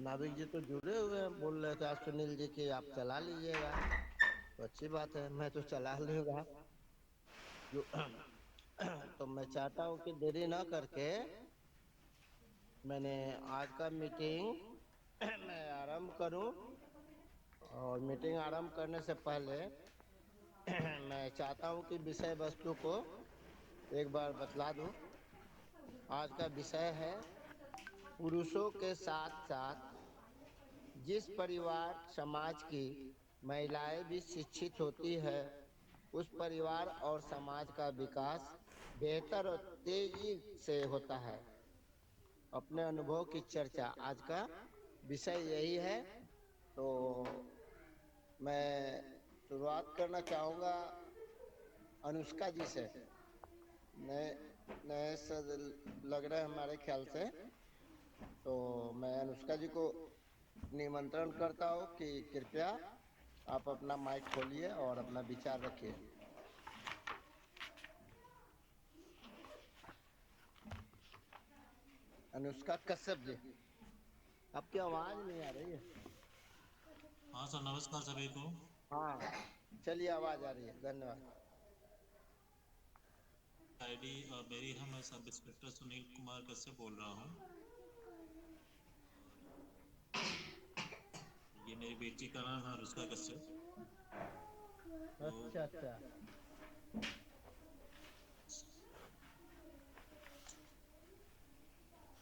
नाविक जी तो जुड़े हुए हैं, बोल रहे थे आज सुनील जी की आप चला लीजिएगा। तो अच्छी बात है, मैं तो चला लूंगा। जो तो मैं चाहता हूँ कि देरी ना करके मैंने आज का मीटिंग मैं आरंभ करूं। और मीटिंग आरंभ करने से पहले मैं चाहता हूँ कि विषय वस्तु को एक बार बतला दूं। आज का विषय है पुरुषों के साथ साथ जिस परिवार समाज की महिलाएं भी शिक्षित होती है, उस परिवार और समाज का विकास बेहतर और तेजी से होता है। अपने अनुभव की चर्चा आज का विषय यही है। तो मैं शुरुआत करना चाहूँगा अनुष्का जी से। नए नए लग रहे हैं हमारे ख्याल से। तो मैं अनुष्का जी को निमंत्रण करता हूँ कि कृपया आप अपना माइक खोलिए और अपना विचार रखिए। अनुष्का कश्यप जी, आपकी आवाज नहीं आ रही है। हाँ सर, नमस्कार सभी को। हाँ, चलिए आवाज आ रही है, धन्यवाद। आईडी मेरी है, मैं सब इंस्पेक्टर सुनील कुमार कश्यप बोल रहा हूँ। ये मेरी बेटी का नाम है अनुष्का कश्यप। तो अच्छा अच्छा,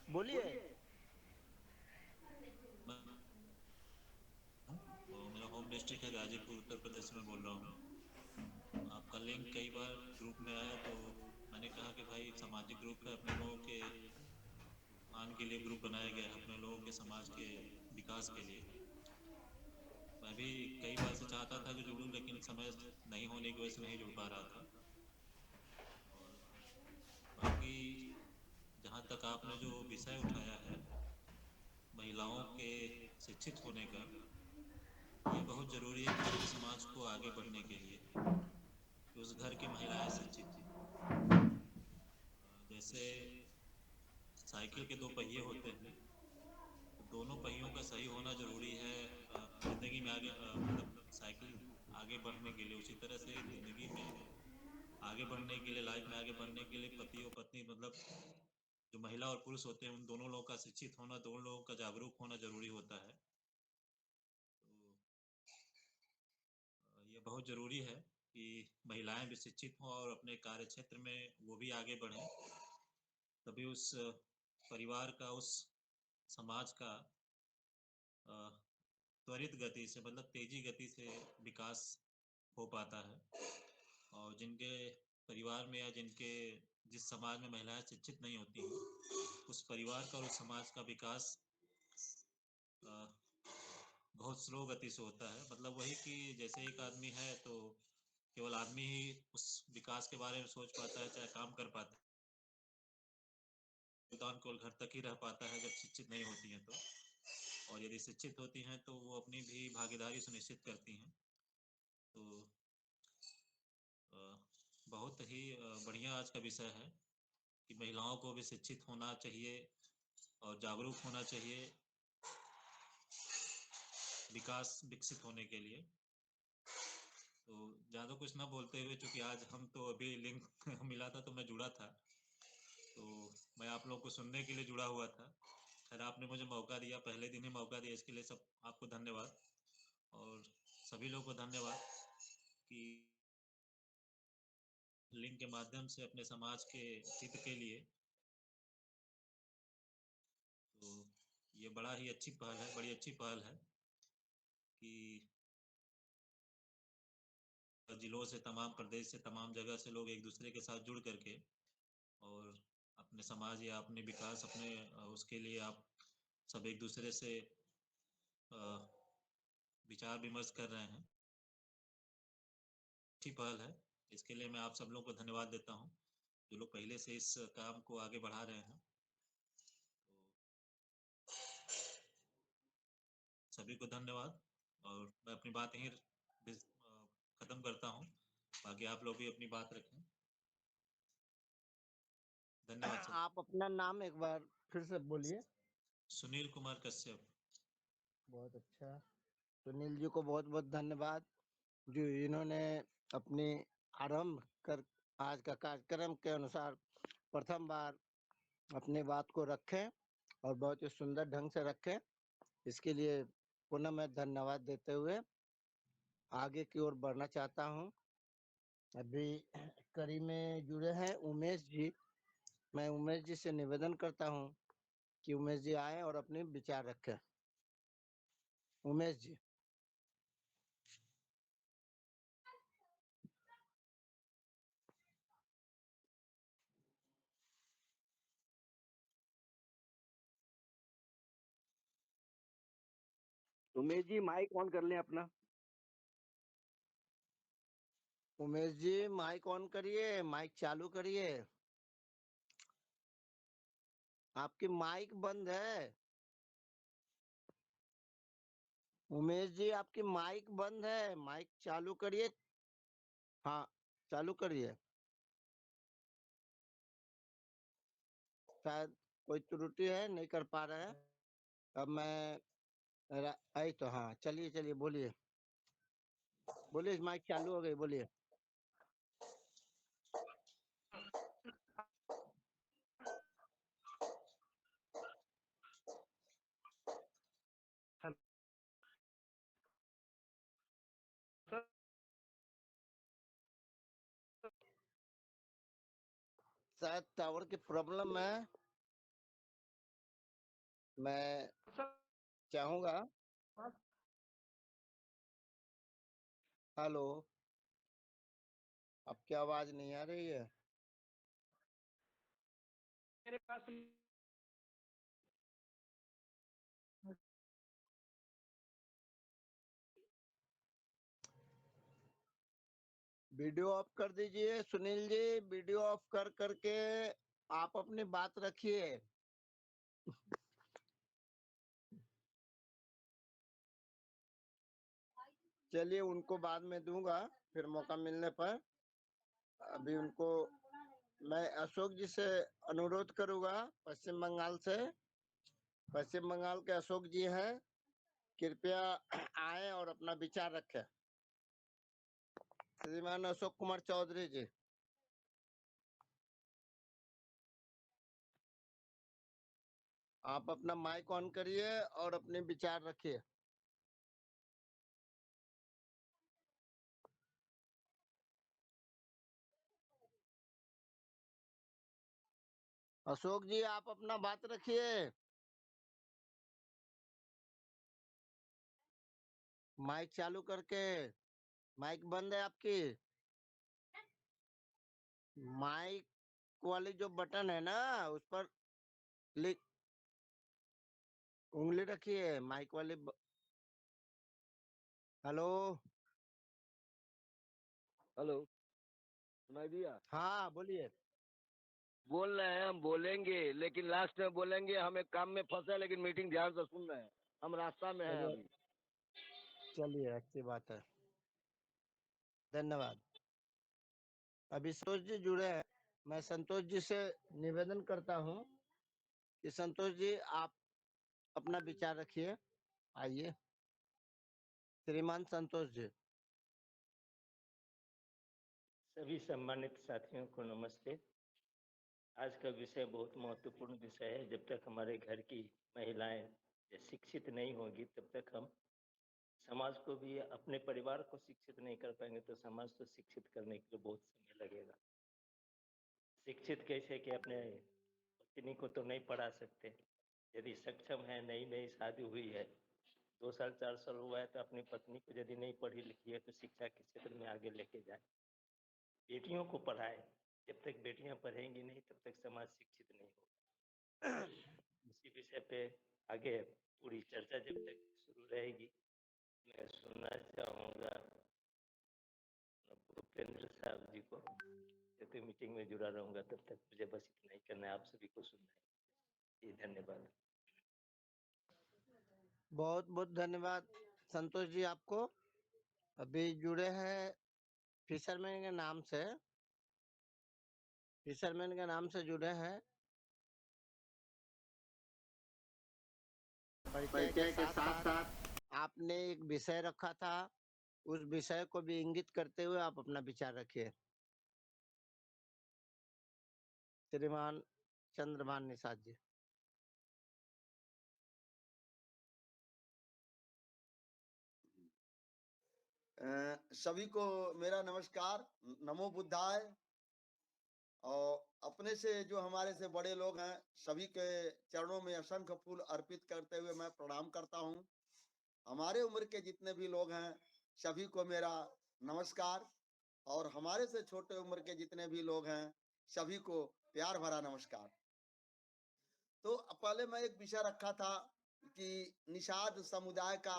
बोलिए। मैं और मेरा होम डिस्ट्रिक्ट है गाजीपुर, उत्तर प्रदेश में बोल रहा हूँ। आपका लिंक कई बार ग्रुप में आया तो मैंने कहा कि भाई सामाजिक ग्रुप है, अपने लोगों के मान के लिए ग्रुप बनाया गया है, अपने लोगों के समाज के विकास के लिए। मैं भी कई बार से चाहता था कि जुड़ूं, लेकिन समय नहीं होने की वजह से नहीं जुड़ पा रहा था। और बाकी जहाँ तक आपने जो विषय उठाया है महिलाओं के शिक्षित होने का, ये बहुत ज़रूरी है किसी भी समाज को आगे बढ़ने के लिए कि उस घर की महिलाएं शिक्षित हों। जैसे साइकिल के दो पहिए होते हैं, तो दोनों पहियों का सही होना ज़रूरी है ज़िंदगी में आगे, मतलब साइकिल आगे बढ़ने के लिए। उसी तरह से ज़िंदगी में आगे बढ़ने के लिए, लाइफ में आगे बढ़ने के लिए पति और पत्नी, मतलब जो महिला और पुरुष होते हैं, उन दोनों लोगों का शिक्षित होना, दोनों लोगों का जागरूक होना ज़रूरी होता है। तो ये बहुत ज़रूरी है कि महिलाएं भी शिक्षित हों और अपने कार्य क्षेत्र में वो भी आगे बढ़ें। तभी उस परिवार का, उस समाज का त्वरित गति से, मतलब तेजी गति से विकास हो पाता है। और जिनके परिवार में या जिनके जिस समाज में महिलाएं शिक्षित नहीं होती हैं, उस परिवार का और उस समाज का विकास बहुत स्लो गति से होता है। मतलब वही कि जैसे एक आदमी है तो केवल आदमी ही उस विकास के बारे में सोच पाता है, चाहे काम कर पाता है। योगदान केवल घर तक ही रह पाता है जब शिक्षित नहीं होती हैं तो। और यदि शिक्षित होती हैं तो वो अपनी भी भागीदारी सुनिश्चित करती हैं। तो बहुत ही बढ़िया आज का विषय है कि महिलाओं को भी शिक्षित होना चाहिए और जागरूक होना चाहिए विकास विकसित होने के लिए। तो ज़्यादा कुछ ना बोलते हुए, चूँकि आज हम तो अभी लिंक मिला था तो मैं जुड़ा था, तो मैं आप लोगों को सुनने के लिए जुड़ा हुआ था। खैर, आपने मुझे मौका दिया, पहले दिन ही मौका दिया, इसके लिए सब आपको धन्यवाद। और सभी लोगों को धन्यवाद कि लिंक के माध्यम से अपने समाज के हित के लिए। तो ये बड़ा ही अच्छी पहल है, बड़ी अच्छी पहल है कि जिलों से, तमाम प्रदेश से, तमाम जगह से लोग एक दूसरे के साथ जुड़ करके और अपने समाज या अपने विकास, अपने उसके लिए आप सब एक दूसरे से विचार विमर्श कर रहे हैं। अच्छी पहल है, इसके लिए मैं आप सब लोगों को धन्यवाद देता हूँ जो लोग पहले से इस काम को आगे बढ़ा रहे हैं। तो सभी को धन्यवाद। और मैं अपनी बात यहीं ख़त्म करता हूँ, बाकी आप लोग भी अपनी बात रखें। धन्यवाद सर। आप अपना नाम एक बार फिर से बोलिए। सुनील कुमार कश्यप। बहुत अच्छा। सुनील जी को बहुत बहुत धन्यवाद जो इन्होंने अपनी आरंभ कर आज का कार्यक्रम के अनुसार प्रथम बार अपनी बात को रखें और बहुत ही सुंदर ढंग से रखें। इसके लिए पुनः मैं धन्यवाद देते हुए आगे की ओर बढ़ना चाहता हूं। अभी कड़ी में जुड़े हैं उमेश जी। मैं उमेश जी से निवेदन करता हूं कि उमेश जी आए और अपने विचार रखें। उमेश जी। उमेश जी माइक ऑन कर लें अपना। उमेश जी माइक ऑन करिए, माइक चालू करिए। आपकी माइक बंद है। उमेश जी आपकी माइक बंद है, माइक चालू करिए। हाँ, चालू करिए। शायद कोई त्रुटि है, नहीं कर पा रहे हैं। अब मैं आई तो हाँ, चलिए चलिए बोलिए बोलिए, माइक चालू हो गई, बोलिए। शायद टावर की प्रॉब्लम है। मैं चाहूंगा। हेलो, आपकी आवाज नहीं आ रही है। मेरे पास वीडियो ऑफ कर दीजिए सुनील जी, वीडियो ऑफ कर करके आप अपनी बात रखिए। चलिए उनको बाद में दूंगा, फिर मौका मिलने पर। अभी उनको मैं अशोक जी से अनुरोध करूंगा, पश्चिम बंगाल से। पश्चिम बंगाल के अशोक जी हैं, कृपया आए और अपना विचार रखें। श्रीमान अशोक कुमार चौधरी जी। आप अपना माइक ऑन करिए और अपने विचार रखिए। अशोक जी आप अपना बात रखिए। माइक चालू करके। माइक बंद है आपकी। माइक वाली जो बटन है ना, उस पर क्लिक उंगली रखिए, माइक वाली हेलो। हेलो सुनाई दिया? हाँ बोलिए। बोल रहे हैं हम बोलेंगे, लेकिन लास्ट में बोलेंगे हम एक काम में फंसे हैं, लेकिन मीटिंग ध्यान से सुन रहे हैं। हम रास्ता में हैं चलिए अभी। चलिए, अच्छी बात है, धन्यवाद। अभी संतोष जी जुड़े हैं। मैं संतोष जी से निवेदन करता हूँ कि संतोष जी आप अपना विचार रखिए। आइए श्रीमान संतोष जी। सभी सम्मानित साथियों को नमस्ते। आज का विषय बहुत महत्वपूर्ण विषय है। जब तक हमारे घर की महिलाएं शिक्षित नहीं होगी, तब तक हम समाज को भी, अपने परिवार को शिक्षित नहीं कर पाएंगे, तो समाज को शिक्षित करने के लिए बहुत समय लगेगा। शिक्षित कैसे कि अपने पत्नी को तो नहीं पढ़ा सकते। यदि सक्षम है, नई नई शादी हुई है, 2 साल 4 साल हुआ है, तो अपनी पत्नी को यदि नहीं पढ़ी लिखी है, तो शिक्षा के क्षेत्र में आगे लेके जाए। बेटियों को पढ़ाए। जब तक बेटियां पढ़ेंगी नहीं, तब तक समाज शिक्षित नहीं होगा। इसी विषय पे आगे पूरी चर्चा जब तक शुरू रहेगी, मैं सुनना चाहूँगा भूपेंद्र साहब जी को। जब तक मीटिंग में जुड़ा रहूंगा, तब तक मुझे बस इतना ही करना है, आप सभी को सुनना है। जी धन्यवाद। बहुत बहुत धन्यवाद संतोष जी आपको। अभी जुड़े हैं फिशरमैन के नाम से। फिशरमैन के नाम से जुड़े हैं। परिचय के परिचय के साथ साथ साथ साथ आपने एक विषय रखा था, उस विषय को भी इंगित करते हुए आप अपना विचार रखिए। श्रीमान चंद्रभान निषाद जी। सभी को मेरा नमस्कार, नमो बुद्धाय। और अपने से जो हमारे से बड़े लोग हैं, सभी के चरणों में असंख्य फूल अर्पित करते हुए मैं प्रणाम करता हूं। हमारे उम्र के जितने भी लोग हैं, सभी को मेरा नमस्कार। और हमारे से छोटे उम्र के जितने भी लोग हैं, सभी को प्यार भरा नमस्कार। तो पहले मैं एक विषय रखा था कि निषाद समुदाय का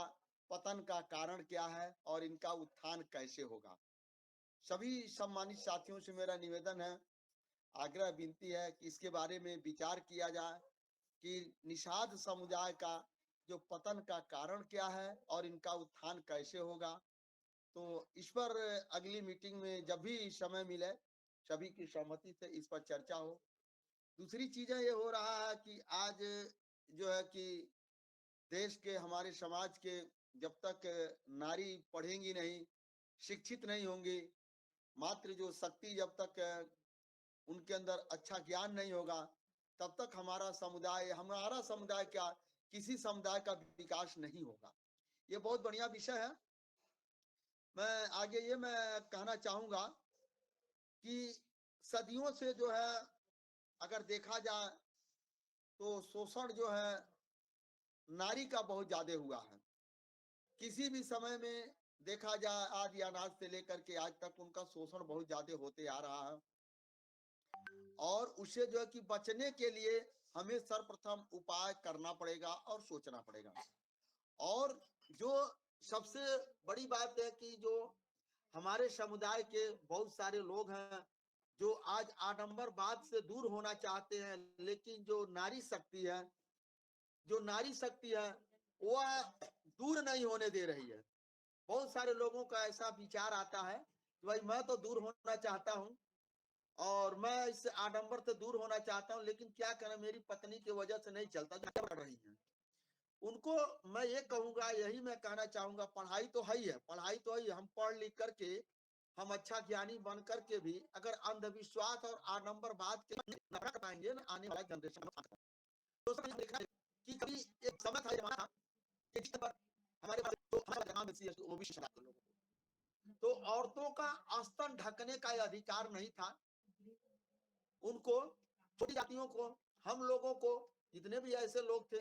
पतन का कारण क्या है और इनका उत्थान कैसे होगा। सभी सम्मानित साथियों से मेरा निवेदन है, आग्रह विनती है कि इसके बारे में विचार किया जाए कि निषाद समुदाय का जो पतन का कारण क्या है और इनका उत्थान कैसे होगा। तो इस पर अगली मीटिंग में जब भी समय मिले, सभी की सहमति से इस पर चर्चा हो। दूसरी चीजें ये हो रहा है कि आज जो है कि देश के, हमारे समाज के, जब तक नारी पढ़ेंगी नहीं, शिक्षित नहीं होंगी, मात्र जो शक्ति जब तक उनके अंदर अच्छा ज्ञान नहीं होगा, तब तक हमारा समुदाय क्या, किसी समुदाय का विकास नहीं होगा। ये बहुत बढ़िया विषय है। मैं आगे ये मैं कहना चाहूंगा कि सदियों से जो है अगर देखा जाए तो शोषण जो है नारी का बहुत ज्यादा हुआ है। किसी भी समय में देखा जाए, आदि अनाज से लेकर के आज तक उनका शोषण बहुत ज्यादा होते आ रहा है। और उससे जो है कि बचने के लिए हमें सर्वप्रथम उपाय करना पड़ेगा और सोचना पड़ेगा। और जो सबसे बड़ी बात है कि जो हमारे समुदाय के बहुत सारे लोग हैं जो आज आडंबरवाद से दूर होना चाहते हैं, लेकिन जो नारी शक्ति है वह दूर नहीं होने दे रही है। बहुत सारे लोगों का ऐसा विचार आता है कि भाई मैं तो दूर होना चाहता हूं और मैं इस आडंबर से दूर होना चाहता हूं, लेकिन क्या करें, मेरी पत्नी की वजह से नहीं चलता, जो कर रही है। उनको मैं ये कहूंगा, यही मैं कहना चाहूंगा, पढ़ाई तो है ही है, पढ़ाई तो है ही। हम पढ़ लिख करके हम अच्छा ज्ञानी बन करके भी अगर अंधविश्वास और आडंबरवाद के नफरत पाएंगे ना आने वाला जनरेशन तो देखा कि कभी एक समय था, जमाना था कि पर हमारे पास तो हमारा नाम है वो भी शराब लोगों को, तो औरतों का स्तन ढकने का अधिकार नहीं था। उनको, छोटी जातियों को, हम लोगों को, जितने भी ऐसे लोग थे,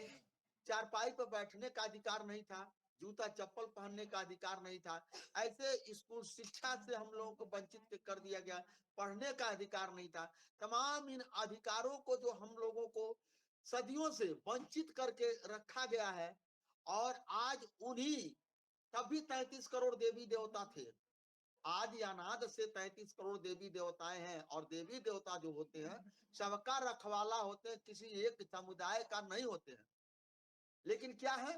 चारपाई पर बैठने का अधिकार नहीं था, जूता चप्पल पहनने का अधिकार नहीं था। ऐसे स्कूल शिक्षा से हम लोगों को वंचित कर दिया गया, पढ़ने का अधिकार नहीं था। तमाम इन अधिकारों को जो हम लोगों को सदियों से वंचित करके रखा गया है, और आज उन्हीं, तभी 33 करोड़ देवी देवता थे। आदि अनाद से 33 करोड़ देवी देवताएं हैं, और देवी देवता जो होते हैं सबका रखवाला होते हैं, किसी एक समुदाय का नहीं होते हैं। लेकिन क्या है,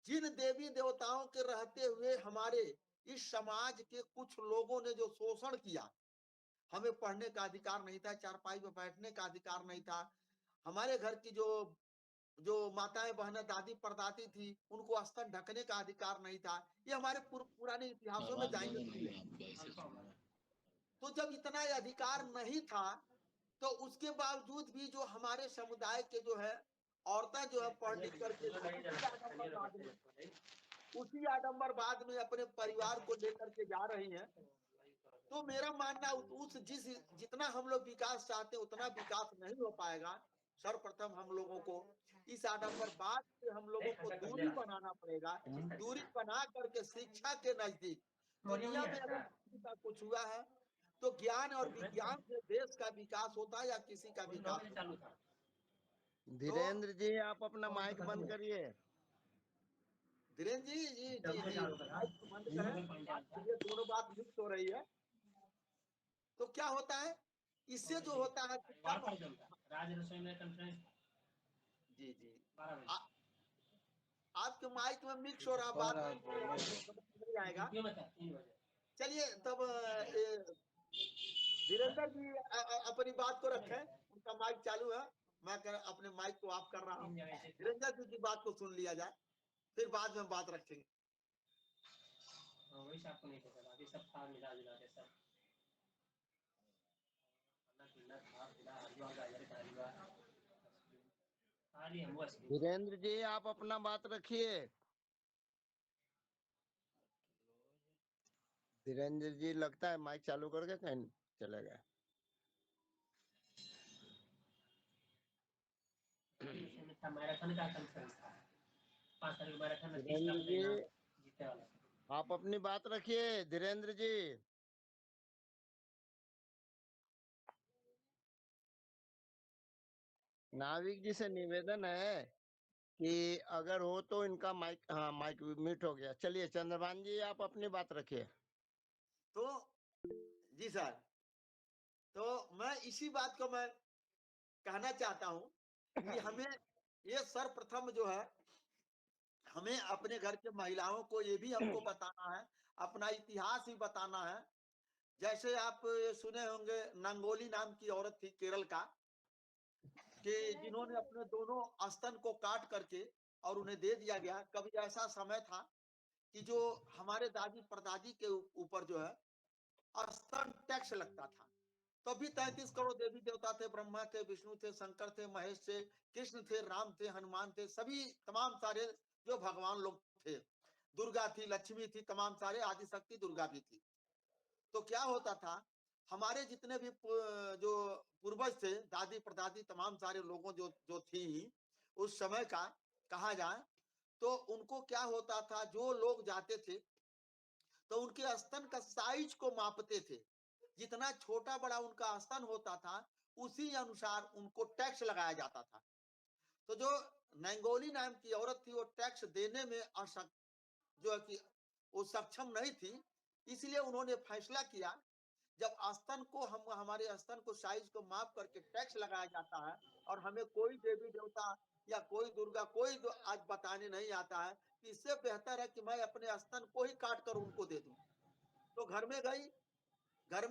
जिन देवी देवताओं के रहते हुए हमारे इस समाज के कुछ लोगों ने जो शोषण किया, हमें पढ़ने का अधिकार नहीं था, चारपाई पर बैठने का अधिकार नहीं था, हमारे घर की जो जो माताएं बहनें दादी परदादी थी उनको स्तन ढकने का अधिकार नहीं था। ये हमारे पुराने इतिहासों में जाएंगे तो जब इतना अधिकार नहीं था, तो उसके बावजूद भी जो हमारे समुदाय के जो है औरतें जो है पढ़ लिख करके उसी आडंबरवाद में अपने परिवार को लेकर के जा रही हैं। तो मेरा मानना उस जितना हम लोग विकास चाहते हैं उतना विकास नहीं हो पाएगा। सर्वप्रथम हम लोगों को इस आडंबरवाद से हम लोगों को दूरी बनाना पड़ेगा। दूरी बना करके शिक्षा के नजदीक, दुनिया में अगर किसी का कुछ हुआ है तो ज्ञान और विज्ञान से देश का विकास होता है या किसी का विकास होता है। धीरेन्द्र जी आप अपना माइक बंद करिए। धीरेन्द्र जी जी जी जी माइक बंद करें, ये दोनों बात मिक्स हो रही है। तो क्या होता है, इससे जो होता है जी जी आपके माइक में मिक्स हो रहा बात नहीं आएगा। चलिए तब धीरेन्द्र जी अपनी बात को रखें, उनका माइक चालू है, मैं अपने माइक को ऑफ कर रहा हूँ। धीरेन्द्र जी की बात को सुन लिया जाए। फिर बाद में बात रखेंगे। वही आपको नहीं पता, बाकी सब खा मिला जुला के सब खाना पीना खा पीना हलवा गाजर का हलवा खा लिए हम बस। धीरेन्द्र जी आप अपना बात रखिए। धीरेन्द्र जी लगता है माइक चालू करके कहीं चले गए। मैराथन का कॉन्फ्रेंस था 5 तारीख मैराथन में 30 धीरेन्द्र लाख जी देना जीतने वाला। आप अपनी बात रखिए धीरेन्द्र जी। नाविक जी से निवेदन है कि अगर हो तो इनका माइक, हाँ माइक म्यूट हो गया। चलिए चंद्रभान जी आप अपनी बात रखिए। तो जी सर, तो मैं इसी बात को मैं कहना चाहता हूं कि हमें ये सर्वप्रथम जो है हमें अपने घर के महिलाओं को ये भी हमको बताना है, अपना इतिहास भी बताना है। जैसे आप सुने होंगे नंगोली नाम की औरत थी केरल का, कि जिन्होंने अपने दोनों स्तन को काट करके और उन्हें दे दिया गया। कभी ऐसा समय था कि जो हमारे दादी परदादी के ऊपर जो है स्तन टैक्स लगता था। तो भी 33 करोड़ देवी देवता थे, ब्रह्मा थे, विष्णु थे, शंकर थे, महेश थे, कृष्ण थे, राम थे, हनुमान थे, सभी तमाम सारे जो भगवान लोग थे, दुर्गा थी, लक्ष्मी थी, तमाम सारे, आदि शक्ति दुर्गा भी थी। तो क्या होता था, हमारे जितने भी जो पूर्वज थे, दादी परदादी तमाम सारे लोगों जो जो थी उस समय का कहा जाए तो उनको क्या होता था, जो लोग जाते थे तो उनके स्तन का साइज को मापते थे। जितना छोटा बड़ा उनका स्तन होता था उसी अनुसार उनको टैक्स लगाया जाता था। तो जो नंगोली नाम की औरत थी वो टैक्स देने में जो है कि वो सक्षम नहीं थी, इसलिए उन्होंने फैसला किया जब स्तन को हम हमारे स्तन को साइज को माप करके टैक्स लगाया जाता है और हमें कोई देवी देवता या कोई दुर्गा कोई आज बताने नहीं आता है, इससे बेहतर है कि मैं अपने स्तन को ही काट कर उनको दे दूं। तो घर में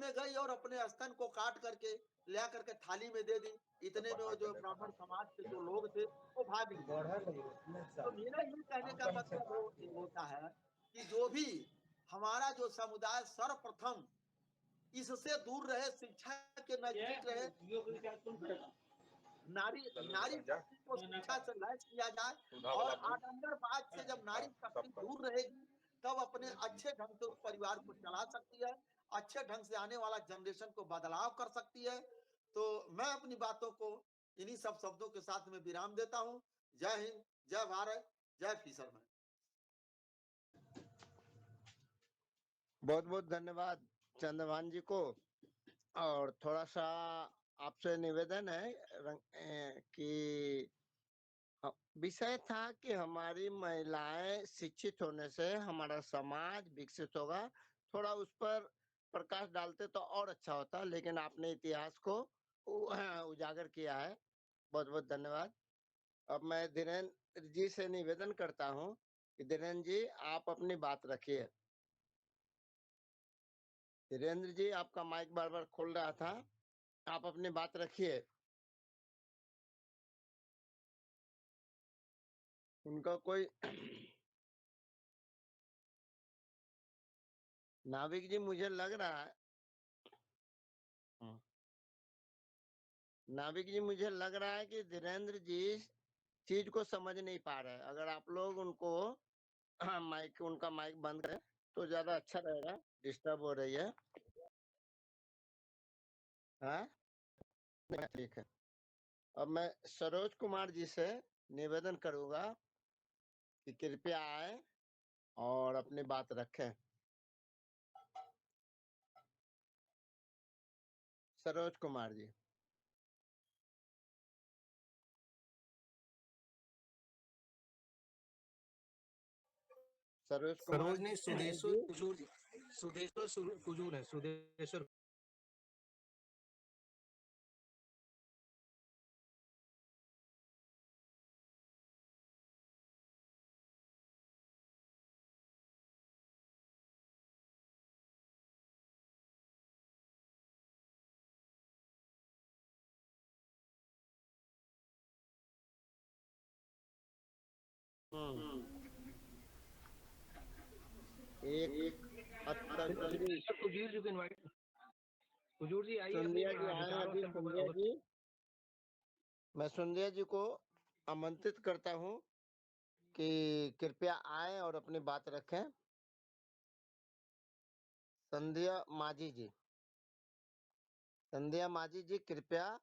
गई और अपने स्तन को काट करके ले करके थाली में दे दी। इतने में वो जो ब्राह्मण समाज के जो लोग थे वो भाग गए। तो मेरा ये कहने का मतलब होता है कि जो भी हमारा जो समुदाय सर्वप्रथम इससे दूर रहे, शिक्षा के नजदीक रहे, नारी नारी शक्ति को शिक्षा से लैस किया जाए और आडंबरवाद से जब नारी शक्ति दूर रहेगी तब अपने अच्छे ढंग से उस परिवार को चला सकती है, अच्छे ढंग से आने वाला जनरेशन को बदलाव कर सकती है। तो मैं अपनी बातों को इन्हीं सब शब्दों के साथ में विराम देता हूं। जय हिंद, जय भारत, जय फिशरमैन। बहुत बहुत धन्यवाद चंद्रभान जी को। और थोड़ा सा आपसे निवेदन है कि विषय था कि हमारी महिलाएं शिक्षित होने से हमारा समाज विकसित होगा। थोड़ा उस पर प्रकाश डालते तो और अच्छा होता, लेकिन आपने इतिहास को उजागर किया है। बहुत बहुत धन्यवाद। अब मैं धीरेन्द्र जी से निवेदन करता हूं कि धीरेन्द्र जी आप अपनी बात रखिए। धीरेन्द्र जी आपका माइक बार बार खोल रहा था, आप अपनी बात रखिए। उनका कोई नाविक जी मुझे लग रहा है, नाविक जी मुझे लग रहा है कि धीरेन्द्र जी चीज को समझ नहीं पा रहे। अगर आप लोग उनको माइक, उनका माइक बंद करें तो ज्यादा अच्छा रहेगा, डिस्टर्ब हो रही है। हाँ ठीक है। अब मैं सरोज कुमार जी से निवेदन करूंगा कि कृपया आए और अपनी बात रखें। सरोज कुमार जी। सरोज कुमार सरोज नहीं, सुदेश्वर जी। कुजूर, सुदेश्वर कुजूर है, सुदेश्वर। एक श्री कुजूर जी को इनवाइट, कुजूर जी आइए अपने सुंदिया जी आए हैं विचारों अभी। से हमको सुंदिया अवगत। जी, मैं सुंदिया जी को आमंत्रित करता हूँ कि कृपया आए और अपनी बात रखें। संध्या माझी जी, संध्या माझी जी, कृपया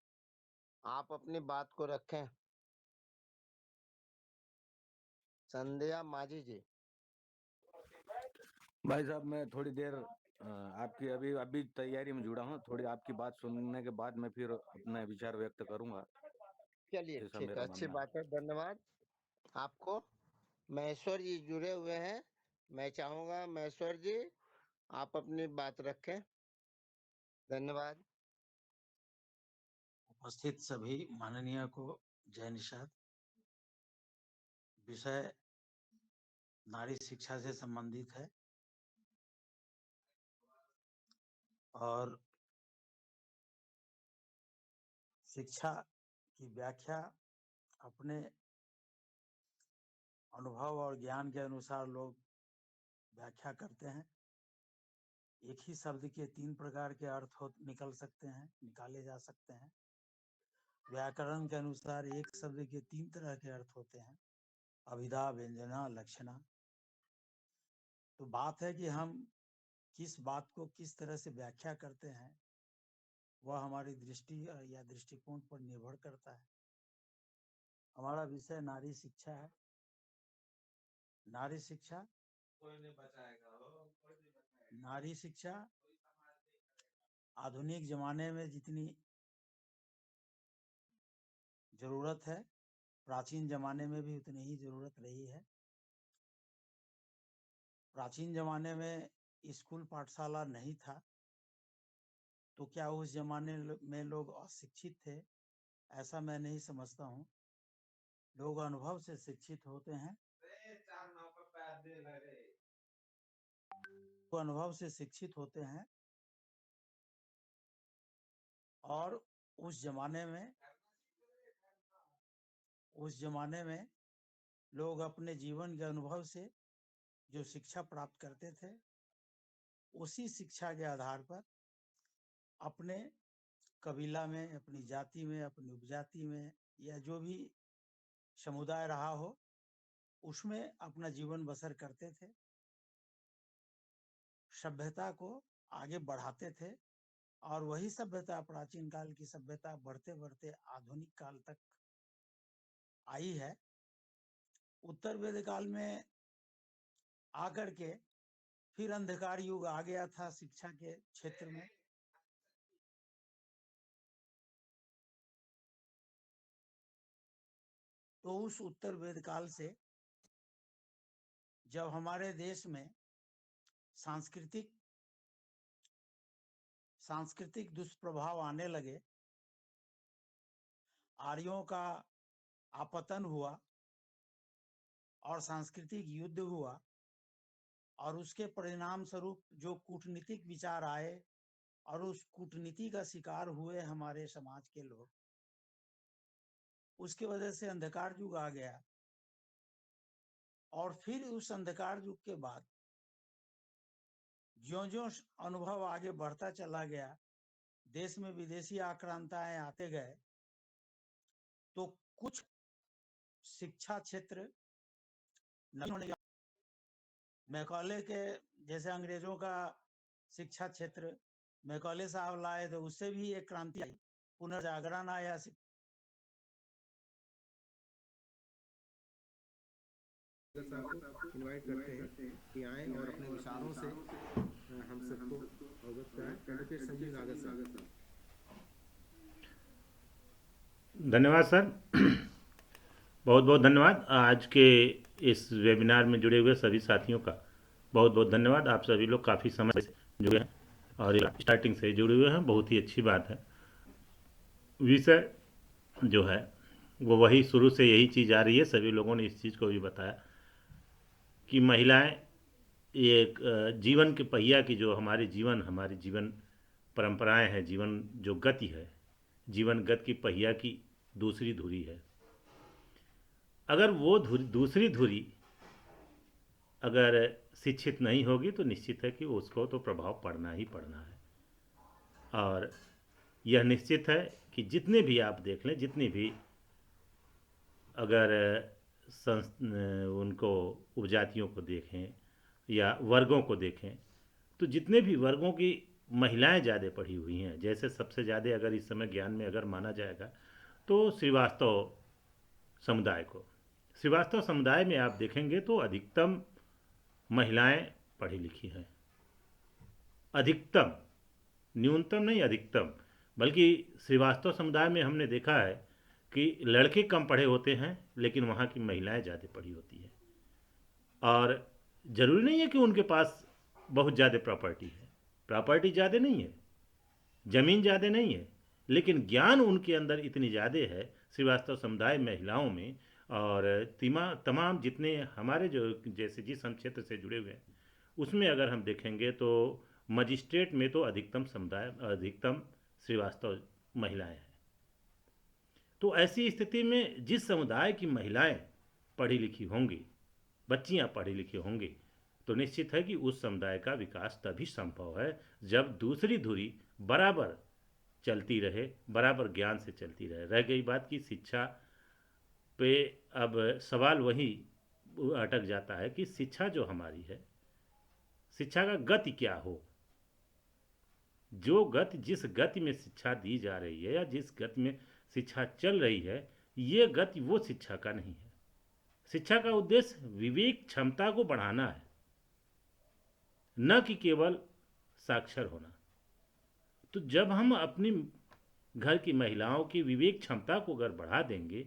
आप अपनी बात को रखें। संध्या माझी जी। भाई साहब मैं थोड़ी देर आपकी अभी अभी तैयारी में जुड़ा हूँ, थोड़ी आपकी बात सुनने के बाद मैं फिर अपना विचार व्यक्त करूंगा, चलिए ऐसा ठीक है, मेरा अच्छी मानना है। बात है, धन्यवाद आपको। महेश्वर जी जुड़े हुए हैं, मैं चाहूंगा महेश्वर जी आप अपनी बात रखें। धन्यवाद। उपस्थित सभी माननीय को जय निषाद। विषय नारी शिक्षा से संबंधित है और शिक्षा की व्याख्या अपने अनुभव और ज्ञान के अनुसार लोग व्याख्या करते हैं। एक ही शब्द के 3 प्रकार के अर्थ निकाले जा सकते हैं। व्याकरण के अनुसार एक शब्द के 3 तरह के अर्थ होते हैं, अभिधा, व्यंजना, लक्षणा। तो बात है कि हम किस बात को किस तरह से व्याख्या करते हैं, वह हमारी दृष्टि या दृष्टिकोण पर निर्भर करता है। हमारा विषय नारी शिक्षा है। नारी शिक्षा नारी शिक्षा आधुनिक जमाने में जितनी जरूरत है, प्राचीन जमाने में भी उतनी ही जरूरत रही है। प्राचीन जमाने में स्कूल पाठशाला नहीं था, तो क्या उस जमाने में लोग अशिक्षित थे? ऐसा मैं नहीं समझता हूँ। लोग अनुभव से शिक्षित होते हैं। तो अनुभव से शिक्षित होते हैं और उस जमाने में लोग अपने जीवन के अनुभव से जो शिक्षा प्राप्त करते थे, उसी शिक्षा के आधार पर अपने कबीला में, अपनी जाति में, अपनी उपजाति में या जो भी समुदाय रहा हो, उसमें अपना जीवन बसर करते थे, सभ्यता को आगे बढ़ाते थे। और वही सभ्यता, प्राचीन काल की सभ्यता, बढ़ते बढ़ते आधुनिक काल तक आई है। उत्तर वेद काल में आकर के फिर अंधकार युग आ गया था शिक्षा के क्षेत्र में। तो उस उत्तर वेद काल से जब हमारे देश में सांस्कृतिक दुष्प्रभाव आने लगे, आर्यों का आपतन हुआ और सांस्कृतिक युद्ध हुआ, और उसके परिणाम स्वरूप जो कूटनीतिक विचार आए और उस कूटनीति का शिकार हुए हमारे समाज के लोग, उसके वजह से अंधकार युग आ गया। और फिर उस अंधकार युग के बाद ज्यों-ज्यों अनुभव आगे बढ़ता चला गया, देश में विदेशी आक्रांताएं आते गए, तो कुछ शिक्षा क्षेत्र मैकॉले के जैसे अंग्रेजों का शिक्षा क्षेत्र मैकॉले साहब लाए, तो उससे भी एक क्रांति आई, पुनर्जागरण आया। इनवाइट करते हैं कि आए और अपने विचारों से हम सबको अवगत कराएं। एडवोकेट संजीव नागर साहब। धन्यवाद सर, बहुत बहुत धन्यवाद। आज के इस वेबिनार में जुड़े हुए सभी साथियों का बहुत बहुत धन्यवाद। आप सभी लोग काफ़ी समय से जुड़े हैं और स्टार्टिंग से जुड़े हुए हैं, बहुत ही अच्छी बात है। विषय जो है वो वही शुरू से यही चीज़ आ रही है, सभी लोगों ने इस चीज़ को भी बताया कि महिलाएं ये एक जीवन के पहिया की, जो हमारी जीवन परंपराएं हैं, जीवन जो गति है, जीवन गति की पहिया की दूसरी धुरी है। अगर वो दूसरी धुरी अगर शिक्षित नहीं होगी तो निश्चित है कि उसको तो प्रभाव पड़ना ही पड़ना है। और यह निश्चित है कि जितने भी आप देख लें, जितनी भी अगर उनको उपजातियों को देखें या वर्गों को देखें, तो जितने भी वर्गों की महिलाएं ज़्यादा पढ़ी हुई हैं, जैसे सबसे ज़्यादा अगर इस समय ज्ञान में अगर माना जाएगा तो श्रीवास्तव समुदाय को। श्रीवास्तव समुदाय में आप देखेंगे तो अधिकतम महिलाएं पढ़ी लिखी हैं, अधिकतम, न्यूनतम नहीं अधिकतम। बल्कि श्रीवास्तव समुदाय में हमने देखा है कि लड़के कम पढ़े होते हैं लेकिन वहाँ की महिलाएं ज़्यादा पढ़ी होती हैं। और ज़रूरी नहीं है कि उनके पास बहुत ज़्यादा प्रॉपर्टी है, प्रॉपर्टी ज़्यादा नहीं है, ज़मीन ज़्यादा नहीं है, लेकिन ज्ञान उनके अंदर इतनी ज़्यादा है श्रीवास्तव समुदाय महिलाओं में। और तमाम जितने हमारे जो जैसे जिस हम क्षेत्र से जुड़े हुए हैं उसमें अगर हम देखेंगे तो मजिस्ट्रेट में तो अधिकतम श्रीवास्तव महिलाएं हैं। तो ऐसी स्थिति में जिस समुदाय की महिलाएं पढ़ी लिखी होंगी, बच्चियां पढ़ी लिखी होंगी, तो निश्चित है कि उस समुदाय का विकास तभी संभव है जब दूसरी धुरी बराबर चलती रहे, बराबर ज्ञान से चलती रहे। रह गई बात की शिक्षा पे, अब सवाल वही अटक जाता है कि शिक्षा जो हमारी है, शिक्षा का गति क्या हो। जो गति, जिस गति में शिक्षा दी जा रही है या जिस गति में शिक्षा चल रही है, ये गति वो शिक्षा का नहीं है। शिक्षा का उद्देश्य विवेक क्षमता को बढ़ाना है, न कि केवल साक्षर होना। तो जब हम अपनी घर की महिलाओं की विवेक क्षमता को अगर बढ़ा देंगे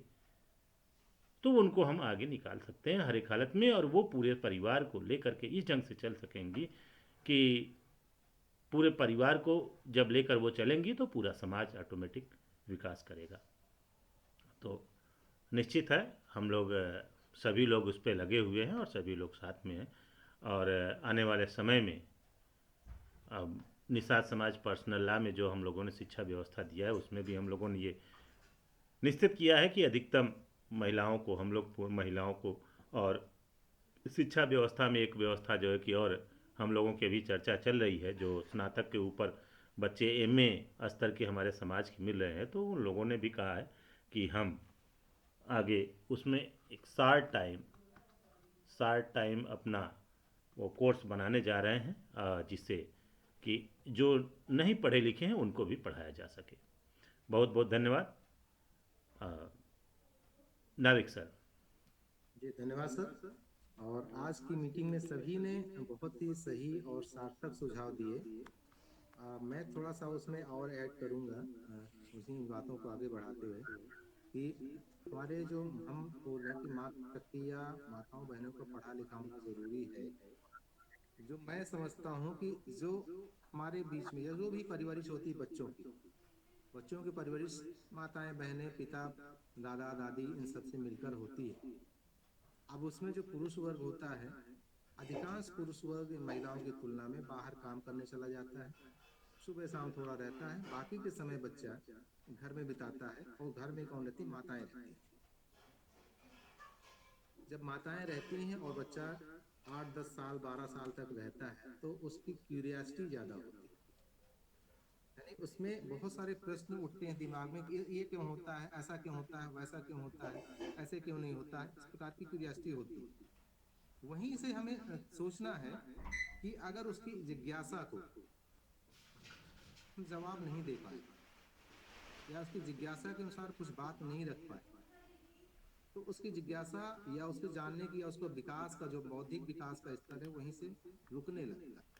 तो उनको हम आगे निकाल सकते हैं हर एक हालत में, और वो पूरे परिवार को लेकर के इस ढंग से चल सकेंगी कि पूरे परिवार को जब लेकर वो चलेंगी तो पूरा समाज ऑटोमेटिक विकास करेगा। तो निश्चित है हम लोग सभी लोग उस पर लगे हुए हैं और सभी लोग साथ में हैं। और आने वाले समय में अब निषाद समाज पर्सनल लॉ में जो हम लोगों ने शिक्षा व्यवस्था दिया है उसमें भी हम लोगों ने ये निश्चित किया है कि अधिकतम महिलाओं को, हम लोग महिलाओं को, और शिक्षा व्यवस्था में एक व्यवस्था जो है कि और हम लोगों की भी चर्चा चल रही है, जो स्नातक के ऊपर बच्चे एमए स्तर के हमारे समाज के मिल रहे हैं, तो उन लोगों ने भी कहा है कि हम आगे उसमें एक शार्ट टाइम अपना वो कोर्स बनाने जा रहे हैं, जिससे कि जो नहीं पढ़े लिखे हैं उनको भी पढ़ाया जा सके। बहुत बहुत धन्यवाद। नाविक सर। जी धन्यवाद सर। और आज की मीटिंग में सभी ने बहुत ही सही और सार्थक सुझाव दिए। मैं थोड़ा सा उसमें और ऐड करूंगा उसी बातों को आगे बढ़ाते हुए कि हमारे जो हम बोल रहे हैं कि माँ शक्ति या माताओं बहनों को पढ़ा लिखा होना जरूरी है। जो मैं समझता हूँ कि जो हमारे बीच में या जो भी परवरिश होती है बच्चों की परवरिश माताएं बहनें पिता दादा दादी इन सबसे मिलकर होती है। अब उसमें जो पुरुष वर्ग होता है, अधिकांश पुरुष वर्ग महिलाओं की तुलना में बाहर काम करने चला जाता है, सुबह शाम थोड़ा रहता है, बाकी के समय बच्चा घर में बिताता है। और घर में कौन रहती? माताएं रहती हैं। जब माताएं रहती हैं और बच्चा 8-10 साल 12 साल तक रहता है तो उसकी क्यूरियोसिटी ज़्यादा होती है, यानी उसमें बहुत सारे प्रश्न उठते हैं दिमाग में कि ये क्यों होता है, ऐसा क्यों होता है, वैसा क्यों होता है, ऐसे क्यों नहीं होता है, इस प्रकार की क्यूरियोसिटी होती है। वहीं से हमें सोचना है कि अगर उसकी जिज्ञासा को हम जवाब नहीं दे पाए या उसकी जिज्ञासा के अनुसार कुछ बात नहीं रख पाए, तो उसकी जिज्ञासा या उसके जानने की या उसको विकास का जो बौद्धिक विकास का स्तर है वहीं से रुकने लगता है।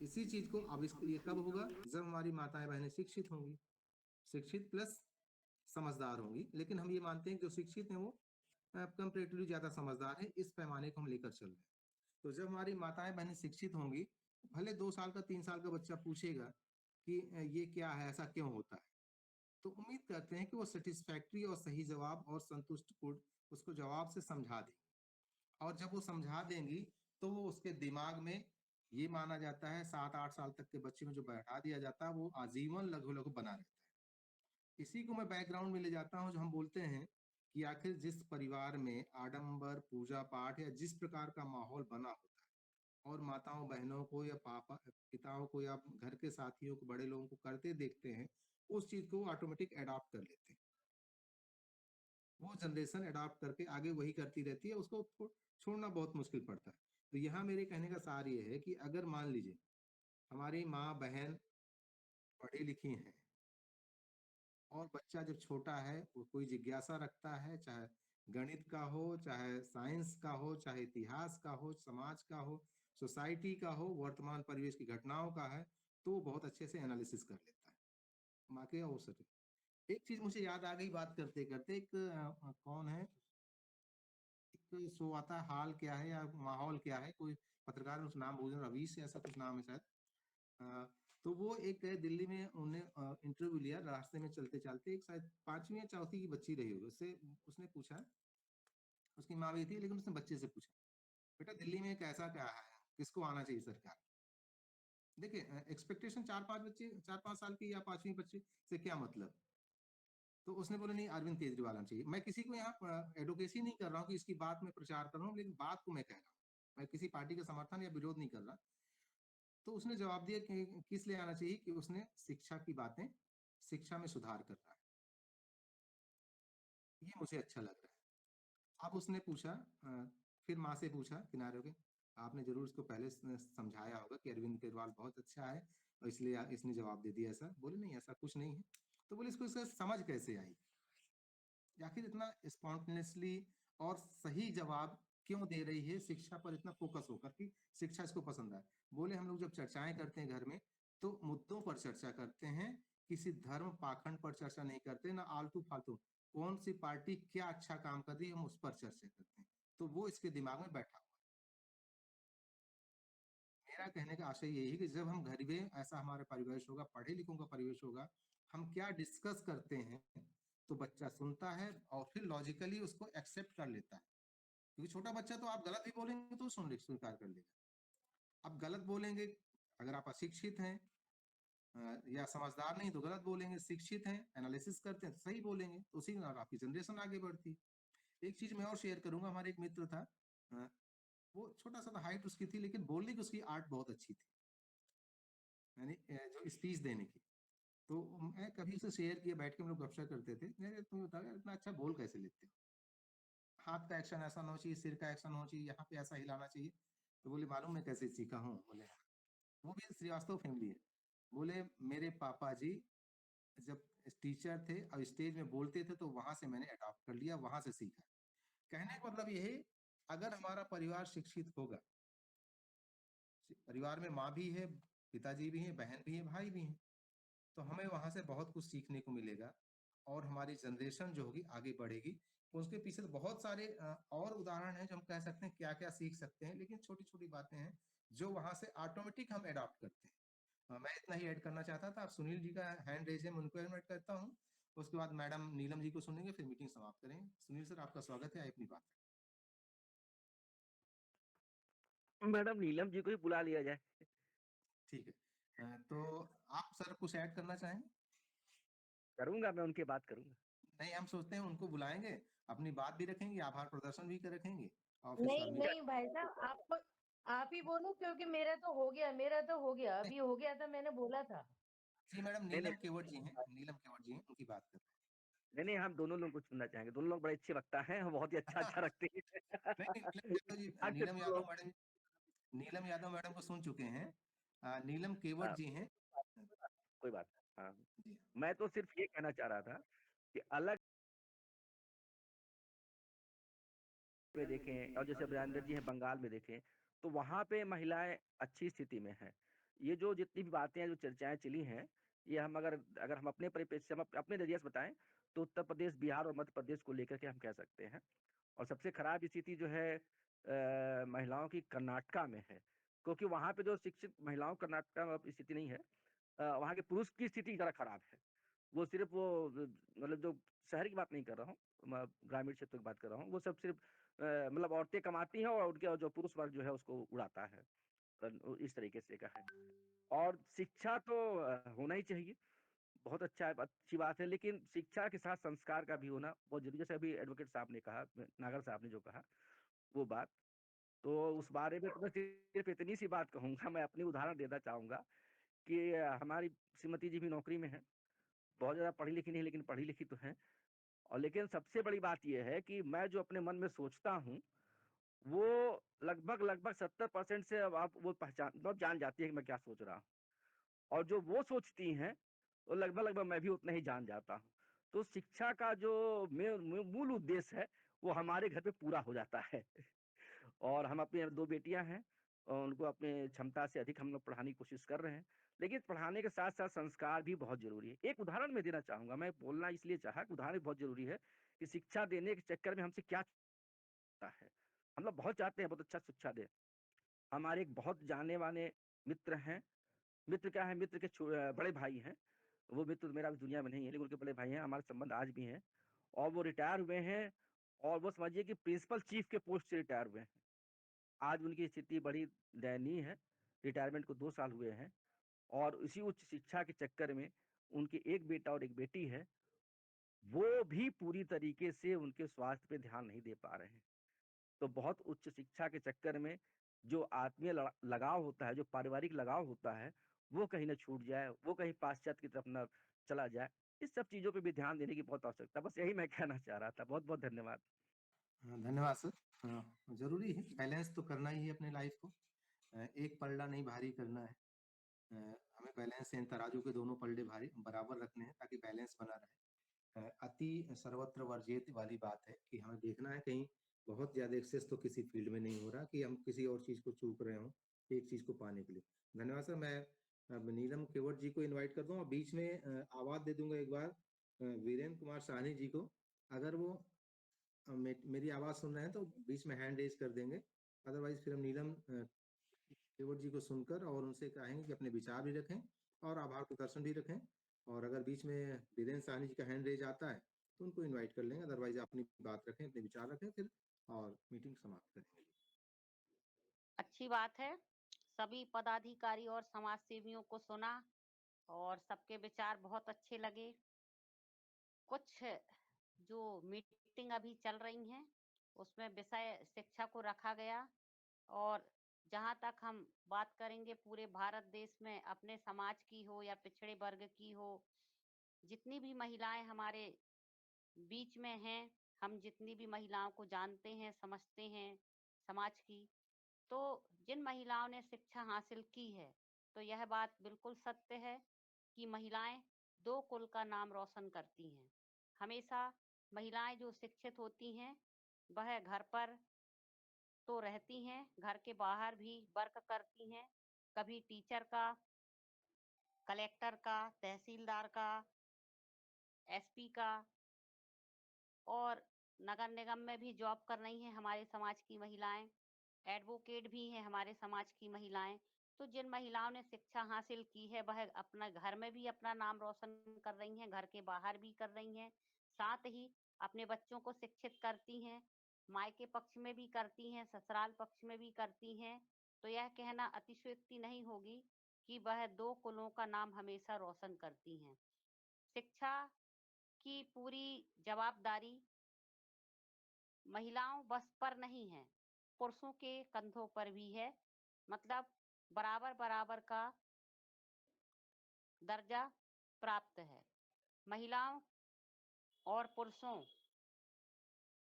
इसी चीज को अब ये कब होगा? जब हमारी माताएं बहनें शिक्षित होंगी, शिक्षित प्लस समझदार होंगी। लेकिन हम ये मानते हैं कि जो शिक्षित हैं वो कंपैरेटिवली ज्यादा समझदार है, इस पैमाने को हम लेकर चल रहे हैं। तो जब हमारी माताएं बहनें शिक्षित होंगी, भले 2 साल का 3 साल का बच्चा पूछेगा कि ये क्या है, ऐसा क्यों होता है, तो उम्मीद करते हैं कि वो सेटिस्फैक्ट्री और सही जवाब और संतुष्ट उसको जवाब से समझा देंगे। और जब वो समझा देंगी तो वो उसके दिमाग में ये माना जाता है 7-8 साल तक के बच्चे में जो बैठा दिया जाता है वो आजीवन लघु लघु बना रहता है। इसी को मैं बैकग्राउंड में ले जाता हूँ जो हम बोलते हैं कि आखिर जिस परिवार में आडंबर, पूजा पाठ या जिस प्रकार का माहौल बना होता है और माताओं बहनों को या पापा पिताओं को या घर के साथियों को, बड़े लोगों को करते देखते हैं, उस चीज को ऑटोमेटिक अडॉप्ट कर लेते हैं। वो जनरेशन अडॉप्ट करके आगे वही करती रहती है, उसको छोड़ना बहुत मुश्किल पड़ता है। तो यहाँ मेरे कहने का सार ये है कि अगर मान लीजिए हमारी माँ बहन पढ़ी लिखी हैं और बच्चा जब छोटा है वो कोई जिज्ञासा रखता है, चाहे गणित का हो, चाहे साइंस का हो, चाहे इतिहास का हो, समाज का हो, सोसाइटी का हो, वर्तमान परिवेश की घटनाओं का है, तो वो बहुत अच्छे से एनालिसिस कर लेता है। माँ के अवसर एक चीज मुझे याद आ गई बात करते करते, एक कौन है, एक शो आता है हाल क्या है या माहौल क्या है, कोई पत्रकार है, उस नाम भूल रहा, रवीश ऐसा कुछ नाम है शायद। तो वो एक दिल्ली में उन्हें इंटरव्यू लिया, रास्ते में चलते चलते एक शायद 5वीं या 4वीं की बच्ची रही होगी, उससे उसने पूछा, उसकी माँ भी थी लेकिन उसने बच्चे से पूछा, बेटा दिल्ली में कैसा क्या है, किसको आना चाहिए सरकार। देखिए एक्सपेक्टेशन 4-5 साल की या 5वीं बच्चे से क्या मतलब। तो उसने बोला नहीं अरविंद केजरीवाल आना चाहिए। मैं किसी को यहाँ एडवोकेसी नहीं कर रहा हूँ कि इसकी बात में प्रचार कर रहा हूँ, लेकिन बात को मैं कह रहा हूँ, मैं किसी पार्टी का समर्थन या विरोध नहीं कर रहा। तो उसने जवाब दिया कि किस लिए आना चाहिए, कि उसने शिक्षा की बातें, शिक्षा में सुधार कर रहा है, ये मुझे अच्छा लग रहा है। अब उसने पूछा फिर माँ से पूछा किनारे होके, आपने जरूर उसको पहले समझाया होगा कि अरविंद केजरीवाल बहुत अच्छा है और इसलिए इसने जवाब दे दिया ऐसा। बोले नहीं ऐसा कुछ नहीं है। तो बोले इसको इसका समझ कैसे आई, आखिर इतना स्पॉन्टेनियसली और सही जवाब क्यों दे रही है, शिक्षा पर इतना फोकस होकर कि शिक्षा इसको पसंद आए। बोले हम लोग जब चर्चाएं करते हैं घर में तो मुद्दों पर चर्चा करते हैं, किसी धर्म पाखंड पर चर्चा नहीं करते, ना आलतू फालतू कौन सी पार्टी क्या अच्छा काम कर रही है हम उस पर चर्चा करते हैं। तो वो इसके दिमाग में बैठा हुआ है। मेरा कहने का आशय यही है कि जब हम घर में ऐसा हमारा परिवेश होगा, पढ़े लिखों का परिवेश होगा, हम क्या डिस्कस करते हैं तो बच्चा सुनता है और फिर लॉजिकली उसको एक्सेप्ट कर लेता है। क्योंकि छोटा बच्चा तो आप गलत भी बोलेंगे तो स्वीकार कर लेगा। आप गलत बोलेंगे, अगर आप अशिक्षित हैं या समझदार नहीं तो गलत बोलेंगे, शिक्षित हैं एनालिसिस करते हैं तो सही बोलेंगे, तो उसी में आपकी जनरेशन आगे बढ़ती है। एक चीज मैं और शेयर करूंगा, हमारे एक मित्र था, वो छोटा सा हाइट उसकी थी लेकिन बोलने की उसकी आर्ट बहुत अच्छी थी, यानी जो स्पीच देने की। तो मैं कभी उसे शेयर किया, बैठ के हम लोग गपशप करते थे, मेरे तुम बताओ यार इतना अच्छा बोल कैसे लेते हो, हाथ का एक्शन ऐसा होना चाहिए, सिर का एक्शन होना चाहिए, यहाँ पे ऐसा हिलाना चाहिए। तो बोले मालूम मैं कैसे सीखा हूँ, बोले वो भी श्रीवास्तव फैमिली है। बोले मेरे पापा जी जब टीचर थे और स्टेज में बोलते थे तो वहां से मैंने अडॉप्ट कर लिया, वहां से सीखा। कहने का मतलब ये है अगर हमारा परिवार शिक्षित होगा, परिवार में माँ भी है, पिताजी भी हैं, बहन भी है, भाई भी हैं, तो हमें वहां से बहुत कुछ सीखने को मिलेगा और हमारी जनरेशन जो होगी आगे बढ़ेगी। उसके पीछे तो बहुत सारे और उदाहरण हैं जो हम कह सकते हैं क्या क्या सीख सकते हैं, लेकिन छोटी छोटी बातें हैं जो वहां से ऑटोमेटिक हम अडॉप्ट करते हैं। मैं इतना ही ऐड करना चाहता था। आप सुनील जी का हैंड रेज है, मैं उनको इनवाइट करता हूँ, उसके बाद मैडम नीलम जी को सुनेंगे, फिर मीटिंग समाप्त करेंगे। सुनील सर आपका स्वागत है, अपनी बात। मैडम नीलम जी को ही बुला लिया जाए। ठीक है, तो आप सर कुछ ऐड करना चाहेंगे? करूंगा, मैं उनकी बात करूंगा। नहीं हम सोचते हैं उनको बुलाएंगे, अपनी बात भी रखेंगे, आभार प्रदर्शन भी रखेंगे और फिर नहीं नहीं भाई साहब आप ही बोलो, क्योंकि मेरा तो हो गया, अभी हो गया था, मैंने बोला था। जी मैडम नहीं नीलम केवट जी हैं, नीलम केवट जी हैं, उनकी बात कर नहीं नहीं, हम दोनों लोग को सुनना चाहेंगे। दोनों लोग बड़े अच्छे वक्ता हैं, बहुत ही अच्छा रखते हैं। नीलम यादव मैडम, नीलम यादव मैडम को सुन चुके हैं, नीलम केवट जी हैं। कोई बात नहीं। हाँ, मैं तो सिर्फ ये कहना चाह रहा था कि अलग पे देखें, और जैसे वीरेंद्र जी हैं बंगाल में देखें, तो वहां पे महिलाएं अच्छी स्थिति में हैं। ये जो जितनी भी बातें हैं, जो चर्चाएं चली हैं, ये हम अगर हम अपने परिप्रेक्ष्य से, हम अपने नजरिए से बताएं तो उत्तर प्रदेश, बिहार और मध्य प्रदेश को लेकर के हम कह सकते हैं। और सबसे खराब स्थिति जो है महिलाओं की कर्नाटका में है, क्योंकि वहां पे जो शिक्षित महिलाओं कर्नाटका में स्थिति नहीं है, वहाँ के पुरुष की स्थिति जरा खराब है। वो सिर्फ वो मतलब जो शहर की बात नहीं कर रहा हूँ, ग्रामीण क्षेत्र की बात कर रहा हूँ, वो सब सिर्फ मतलब औरतें कमाती हैं और उनके जो पुरुष वर्ग जो है उसको उड़ाता है, इस तरीके से का है। और शिक्षा तो होना ही चाहिए। बहुत अच्छी बात है, लेकिन शिक्षा के साथ संस्कार का भी होना बहुत ज़रूरी है। जैसे अभी एडवोकेट साहब ने कहा, नागर साहब ने जो कहा, वो बात, तो उस बारे में तो मैं सिर्फ़ इतनी सी बात कहूँगा, मैं अपनी उदाहरण देना चाहूँगा कि हमारी श्रीमती जी भी नौकरी में हैं, बहुत ज़्यादा पढ़ी-लिखी नहीं, लेकिन पढ़ी-लिखी तो हैं। और लेकिन सबसे बड़ी बात ये है कि मैं जो अपने मन में सोचता हूँ, वो लगभग 70% से अब आप वो मतलब जान जाती है कि मैं क्या सोच रहा हूँ। और जो वो सोचती हैं, वो लगभग मैं भी उतना ही जान जाता हूँ। तो शिक्षा का जो मूल उद्देश्य है, वो हमारे घर पे पूरा हो जाता है। और हम अपनी 2 बेटियाँ हैं और उनको अपने क्षमता से अधिक हम लोग पढ़ाने की कोशिश कर रहे हैं। लेकिन पढ़ाने के साथ-साथ संस्कार भी बहुत ज़रूरी है। एक उदाहरण मैं देना चाहूँगा, मैं बोलना इसलिए चाहा कि उदाहरण बहुत ज़रूरी है कि शिक्षा देने के चक्कर में हमसे क्या होता है। हम लोग बहुत चाहते हैं बहुत अच्छा शिक्षा दें। हमारे एक बहुत जाने-माने मित्र हैं, मित्र क्या है, मित्र के बड़े भाई हैं। वो मित्र तो मेरा अभी दुनिया में नहीं है, लेकिन उनके बड़े भाई हैं, हमारे संबंध आज भी हैं। और वो रिटायर हुए हैं और वो समझिए कि प्रिंसिपल चीफ के पोस्ट से रिटायर हुए हैं। आज उनकी स्थिति बड़ी दयनीय है, रिटायरमेंट को 2 साल हुए हैं और इसी उच्च शिक्षा के चक्कर में उनके एक बेटा और एक बेटी है, वो भी पूरी तरीके से उनके स्वास्थ्य पे ध्यान नहीं दे पा रहे हैं। तो बहुत उच्च शिक्षा के चक्कर में जो आत्मीय लगाव होता है, जो पारिवारिक लगाव होता है, वो कहीं न छूट जाए, वो कहीं पाश्चात्य की तरफ ना चला जाए। इस सब चीज़ों पे भी ध्यान देने की बहुत आवश्यकता है। बस यही मैं कहना चाह रहा था। बहुत-बहुत धन्यवाद। धन्यवाद सर। ज़रूरी है, बैलेंस तो करना ही है अपने लाइफ को। एक पलड़ा नहीं भारी करना है। हमें बैलेंस इन तराजू के दोनों पलड़े भारी बराबर रखने हैं ताकि बैलेंस बना रहे। अति सर्वत्र वर्जित वाली बात है कि हमें देखना है कहीं बहुत ज़्यादा एक्सेस तो किसी फील्ड में नहीं हो रहा कि हम किसी और चीज़ को चूक रहे हों, एक चीज़ को पाने के लिए। धन्यवाद सर। मैं अब नीलम केवट जी को इनवाइट करता हूँ और बीच में आवाज़ दे दूँगा एक बार वीरेंद्र कुमार साहनी जी को। अगर वो मेरी आवाज़ सुन रहे हैं तो बीच में हैंड रेज़ कर देंगे। अदरवाइज़ फिर हम नीलम केवट जी को सुनकर और उनसे कहेंगे कि अपने विचार भी रखें और आभार प्रदर्शन भी रखें। और अगर बीच में वीरेंद्र साहनी जी का हैंड रेज आता है तो उनको इनवाइट कर लेंगे, अदरवाइज अपनी बात रखें, अपने विचार रखें फिर और मीटिंग समाप्त करेंगे। अच्छी बात है। सभी पदाधिकारी और समाज सेवियों को सुना और सबके विचार बहुत अच्छे लगे। कुछ जो मीटिंग अभी चल रही हैं, उसमें विषय शिक्षा को रखा गया और जहाँ तक हम बात करेंगे पूरे भारत देश में अपने समाज की हो या पिछड़े वर्ग की हो, जितनी भी महिलाएं हमारे बीच में हैं, हम जितनी भी महिलाओं को जानते हैं, समझते हैं समाज की, तो जिन महिलाओं ने शिक्षा हासिल की है, तो यह बात बिल्कुल सत्य है कि महिलाएं 2 कुल का नाम रोशन करती हैं। हमेशा महिलाएं जो शिक्षित होती हैं, वह घर पर तो रहती हैं, घर के बाहर भी वर्क करती हैं, कभी टीचर का, कलेक्टर का, तहसीलदार का, एसपी का और नगर निगम में भी जॉब कर रही हैं हमारे समाज की महिलाएं, एडवोकेट भी हैं हमारे समाज की महिलाएं। तो जिन महिलाओं ने शिक्षा हासिल की है, वह अपना घर में भी अपना नाम रोशन कर रही हैं, घर के बाहर भी कर रही हैं, साथ ही अपने बच्चों को शिक्षित करती हैं, मायके पक्ष में भी करती हैं, ससुराल पक्ष में भी करती हैं। तो यह कहना अतिशयोक्ति नहीं होगी कि वह 2 कुलों का नाम हमेशा रोशन करती हैं। शिक्षा की पूरी जवाबदारी महिलाओं बस पर नहीं है, पुरुषों के कंधों पर भी है। मतलब बराबर का दर्जा प्राप्त है। महिलाओं और पुरुषों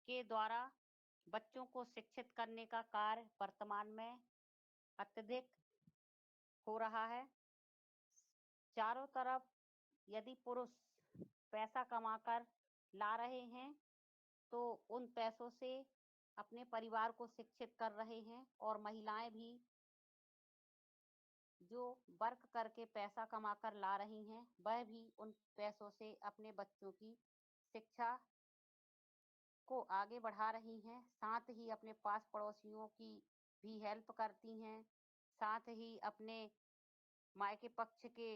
के द्वारा बच्चों को शिक्षित करने का कार्य वर्तमान में अत्यधिक हो रहा है। चारों तरफ यदि पुरुष पैसा कमाकर ला रहे हैं, तो उन पैसों से अपने परिवार को शिक्षित कर रहे हैं और महिलाएं भी जो वर्क करके पैसा कमाकर ला रही हैं, वह भी उन पैसों से अपने बच्चों की शिक्षा को आगे बढ़ा रही हैं, साथ ही अपने पास पड़ोसियों की भी हेल्प करती हैं, साथ ही अपने मायके पक्ष के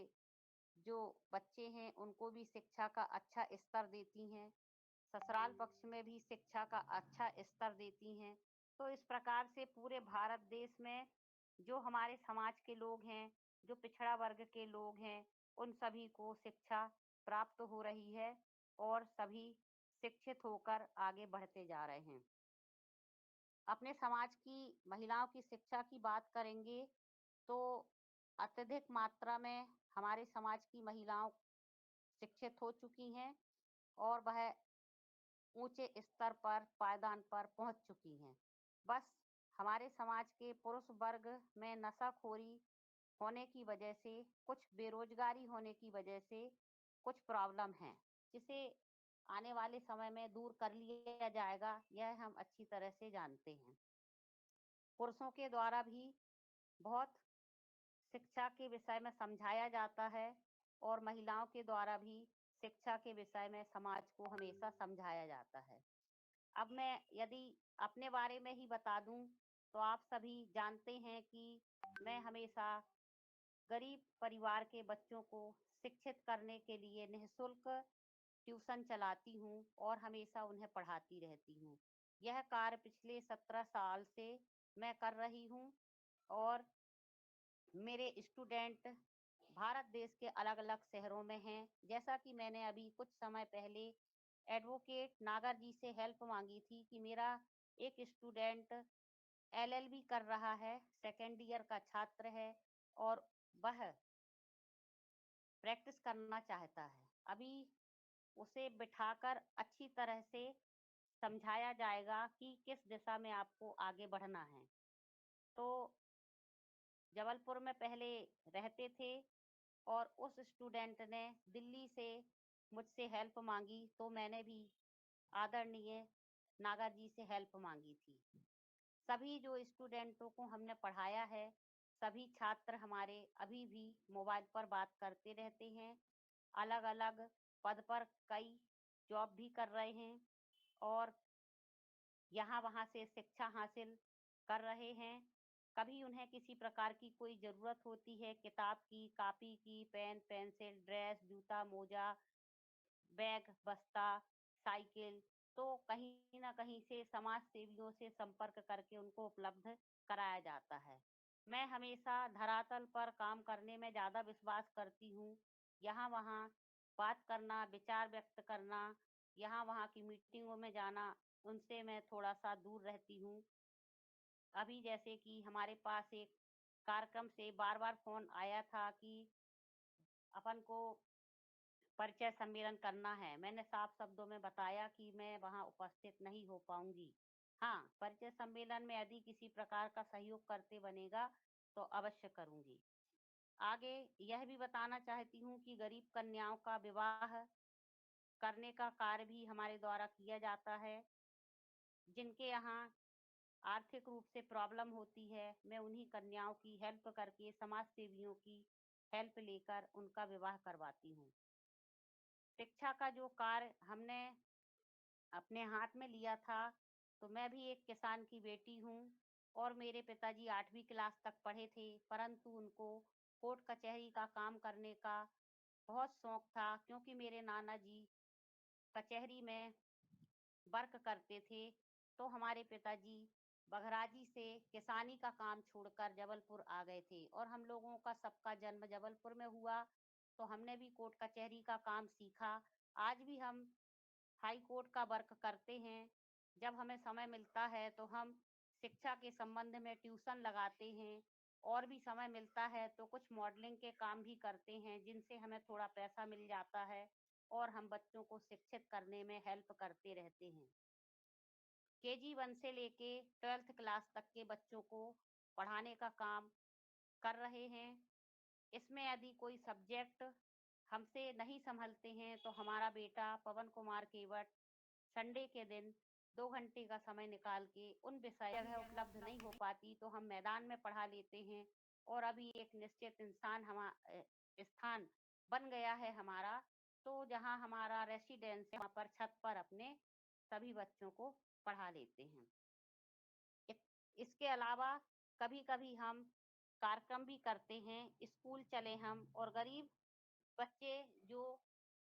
जो बच्चे हैं उनको भी शिक्षा का अच्छा स्तर देती हैं, ससुराल पक्ष में भी शिक्षा का अच्छा स्तर देती हैं। तो इस प्रकार से पूरे भारत देश में जो हमारे समाज के लोग हैं, जो पिछड़ा वर्ग के लोग हैं, उन सभी को शिक्षा प्राप्त हो रही है और सभी शिक्षित होकर आगे बढ़ते जा रहे हैं। अपने समाज की महिलाओं की शिक्षा की बात करेंगे तो अत्यधिक मात्रा में हमारे समाज की महिलाओं शिक्षित हो चुकी हैं और वह ऊंचे स्तर पर पायदान पर पहुंच चुकी हैं। बस हमारे समाज के पुरुष वर्ग में नशाखोरी होने की वजह से, कुछ बेरोजगारी होने की वजह से कुछ प्रॉब्लम है, जिसे आने वाले समय में दूर कर लिया जाएगा, यह हम अच्छी तरह से जानते हैं। पुरुषों के द्वारा भी बहुत शिक्षा के विषय में समझाया जाता है और महिलाओं के द्वारा भी शिक्षा के विषय में समाज को हमेशा समझाया जाता है। अब मैं यदि अपने बारे में ही बता दूं तो आप सभी जानते हैं कि मैं हमेशा गरीब परिवार के बच्चों को शिक्षित करने के लिए निःशुल्क ट्यूशन चलाती हूँ और हमेशा उन्हें पढ़ाती रहती हूँ। यह कार्य पिछले 17 साल से मैं कर रही हूँ और मेरे स्टूडेंट भारत देश के अलग-अलग शहरों में हैं। जैसा कि मैंने अभी कुछ समय पहले एडवोकेट नागर जी से हेल्प मांगी थी कि मेरा एक स्टूडेंट एलएलबी कर रहा है, सेकेंड ईयर का छात्र है और वह प्रैक्टिस करना चाहता है। अभी उसे बिठाकर अच्छी तरह से समझाया जाएगा कि किस दिशा में आपको आगे बढ़ना है। तो जबलपुर में पहले रहते थे और उस स्टूडेंट ने दिल्ली से मुझसे हेल्प मांगी तो मैंने भी आदरणीय नागा जी से हेल्प मांगी थी। सभी जो स्टूडेंटों को हमने पढ़ाया है, सभी छात्र हमारे अभी भी मोबाइल पर बात करते रहते हैं। अलग-अलग पद पर कई जॉब भी कर रहे हैं और यहाँ-वहाँ से शिक्षा हासिल कर रहे हैं। कभी उन्हें किसी प्रकार की कोई ज़रूरत होती है, किताब की, कॉपी की, पेन, पेंसिल, ड्रेस, जूता, मोजा, बैग, बस्ता, साइकिल, तो कहीं न कहीं से समाज सेवियों से संपर्क करके उनको उपलब्ध कराया जाता है। मैं हमेशा धरातल पर काम करने में ज़्यादा विश्वास करती हूँ। यहाँ-वहाँ बात करना, विचार व्यक्त करना, यहाँ-वहाँ की मीटिंगों में जाना, उनसे मैं थोड़ा-सा दूर रहती हूँ। अभी जैसे कि हमारे पास एक कार्यक्रम से बार-बार फ़ोन आया था कि अपन को परिचय सम्मेलन करना है। मैंने साफ शब्दों में बताया कि मैं वहाँ उपस्थित नहीं हो पाऊँगी। हाँ, परिचय सम्मेलन में यदि किसी प्रकार का सहयोग करते बनेगा तो अवश्य करूँगी। आगे यह भी बताना चाहती हूँ कि गरीब कन्याओं का विवाह करने का कार्य भी हमारे द्वारा किया जाता है। जिनके यहाँ आर्थिक रूप से प्रॉब्लम होती है, मैं उन्हीं कन्याओं की हेल्प करके समाज सेवियों की हेल्प लेकर उनका विवाह करवाती हूँ। शिक्षा का जो कार्य हमने अपने हाथ में लिया था, तो मैं भी एक किसान की बेटी हूँ और मेरे पिताजी 8वीं क्लास तक पढ़े थे, परंतु उनको कोर्ट कचहरी का काम करने का बहुत शौक था क्योंकि मेरे नाना जी कचहरी में वर्क करते थे। तो हमारे पिताजी बघराजी से किसानी का काम छोड़कर जबलपुर आ गए थे और हम लोगों का सबका जन्म जबलपुर में हुआ, तो हमने भी कोर्ट कचहरी का काम सीखा। आज भी हम हाई कोर्ट का वर्क करते हैं। जब हमें समय मिलता है तो हम शिक्षा के संबंध में ट्यूशन लगाते हैं और भी समय मिलता है तो कुछ मॉडलिंग के काम भी करते हैं, जिनसे हमें थोड़ा पैसा मिल जाता है और हम बच्चों को शिक्षित करने में हेल्प करते रहते हैं। केजी 1 से लेके 12th क्लास तक के बच्चों को पढ़ाने का काम कर रहे हैं। इसमें यदि कोई सब्जेक्ट हमसे नहीं संभलते हैं तो हमारा बेटा पवन कुमार केवट संडे के दिन 2 घंटे का समय निकाल के उन विषय जगह उपलब्ध नहीं हो पाती तो हम मैदान में पढ़ा लेते हैं और अभी एक निश्चित स्थान बन गया है हमारा, तो जहाँ हमारा रेसिडेंस है वहाँ पर छत पर अपने सभी बच्चों को पढ़ा लेते हैं। इसके अलावा कभी-कभी हम कार्यक्रम भी करते हैं, स्कूल चले हम और गरीब बच्चे जो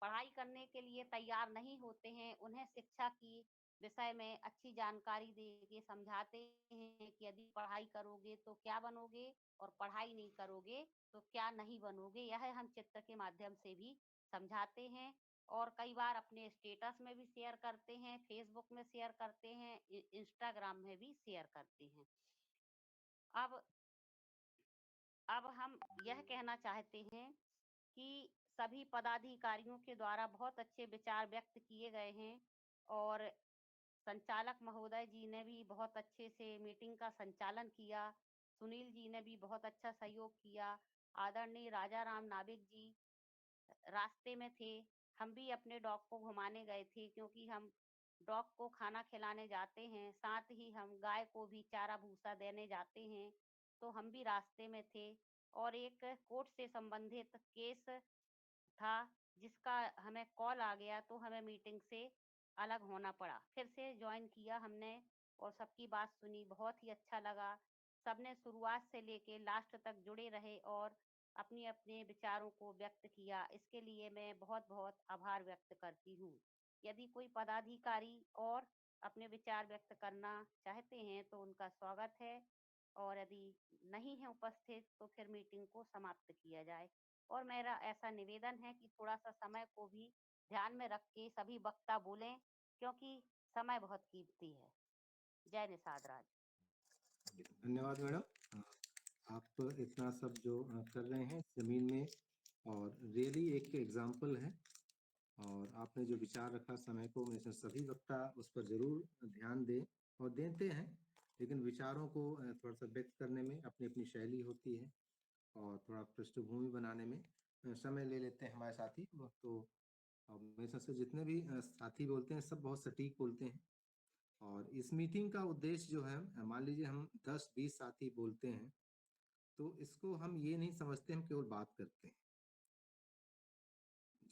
पढ़ाई करने के लिए तैयार नहीं होते हैं, उन्हें शिक्षा की विषय में अच्छी जानकारी दे के समझाते हैं कि यदि पढ़ाई करोगे तो क्या बनोगे और पढ़ाई नहीं करोगे तो क्या नहीं बनोगे। यह हम चित्र के माध्यम से भी समझाते हैं और कई बार अपने स्टेटस में भी शेयर करते हैं, फेसबुक में शेयर करते हैं, इंस्टाग्राम में भी शेयर करते हैं। अब हम यह कहना चाहते हैं कि सभी पदाधिकारियों के द्वारा बहुत अच्छे विचार व्यक्त किए गए हैं और संचालक महोदय जी ने भी बहुत अच्छे से मीटिंग का संचालन किया। सुनील जी ने भी बहुत अच्छा सहयोग किया। आदरणीय राजा राम नाविक जी रास्ते में थे। हम भी अपने डॉग को घुमाने गए थे क्योंकि हम डॉग को खाना खिलाने जाते हैं, साथ ही हम गाय को भी चारा भूसा देने जाते हैं। तो हम भी रास्ते में थे और एक कोर्ट से संबंधित केस था जिसका हमें कॉल आ गया तो हमें मीटिंग से अलग होना पड़ा। फिर से ज्वाइन किया हमने और सबकी बात सुनी, बहुत ही अच्छा लगा। सबने शुरुआत से लेके लास्ट तक जुड़े रहे और अपने अपने विचारों को व्यक्त किया। इसके लिए मैं बहुत बहुत आभार व्यक्त करती हूँ। यदि कोई पदाधिकारी और अपने विचार व्यक्त करना चाहते हैं तो उनका स्वागत है और यदि नहीं है उपस्थित तो फिर मीटिंग को समाप्त किया जाए। और मेरा ऐसा निवेदन है कि थोड़ा सा समय को भी ध्यान में रख के सभी वक्ता बोलें क्योंकि समय बहुत कीमती है। जय निषाद राज। धन्यवाद मैडम। आप इतना सब जो कर रहे हैं जमीन में और रियली एक एग्जाम्पल है और आपने जो विचार रखा समय को में से सभी वक्ता उस पर जरूर ध्यान दें और देते हैं, लेकिन विचारों को थोड़ा सा व्यक्त करने में अपनी अपनी शैली होती है और थोड़ा पृष्ठभूमि बनाने में समय ले लेते हैं हमारे साथी। तो मेरे सबसे जितने भी साथी बोलते हैं सब बहुत सटीक बोलते हैं और इस मीटिंग का उद्देश्य जो है, मान लीजिए हम 10-20 साथी बोलते हैं तो इसको हम ये नहीं समझते हम केवल बात करते हैं।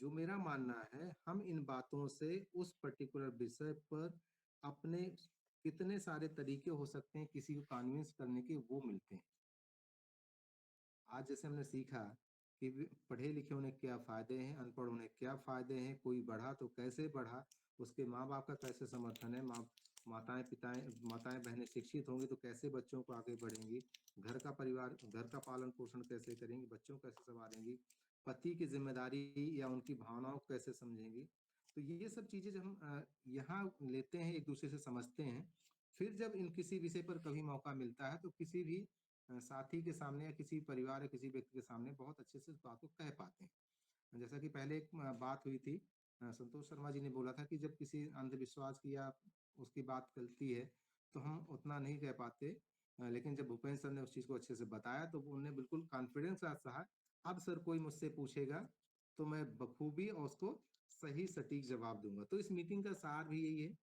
जो मेरा मानना है, हम इन बातों से उस पर्टिकुलर विषय पर अपने कितने सारे तरीके हो सकते हैं किसी को कन्विंस करने के, वो मिलते हैं। आज जैसे हमने सीखा कि पढ़े लिखे होने के क्या फायदे हैं, अनपढ़ होने के क्या फायदे हैं, कोई बढ़ा तो कैसे बढ़ा, उसके माँ बाप का कैसे समर्थन है, माताएं बहनें शिक्षित होंगी तो कैसे बच्चों को आगे बढ़ेंगी, घर का परिवार, घर का पालन पोषण कैसे करेंगी, बच्चों को कैसे संभालेंगी, पति की जिम्मेदारी या उनकी भावनाओं को कैसे समझेंगी। तो ये सब चीजें जब हम यहाँ लेते हैं, एक दूसरे से समझते हैं, फिर जब इन किसी विषय पर कभी मौका मिलता है तो किसी भी साथी के सामने या किसी परिवार या किसी व्यक्ति के सामने बहुत अच्छे से उस बात को कह पाते हैं। जैसा कि पहले एक बात हुई थी, संतोष शर्मा जी ने बोला था कि जब किसी अंधविश्वास की या उसकी बात चलती है तो हम उतना नहीं कह पाते, लेकिन जब भूपेंद्र सर ने उस चीज को अच्छे से बताया तो उन्होंने बिल्कुल कॉन्फिडेंस के साथ कहा, अब सर कोई मुझसे पूछेगा तो मैं बखूबी और उसको सही सटीक जवाब दूंगा। तो इस मीटिंग का सार भी यही है,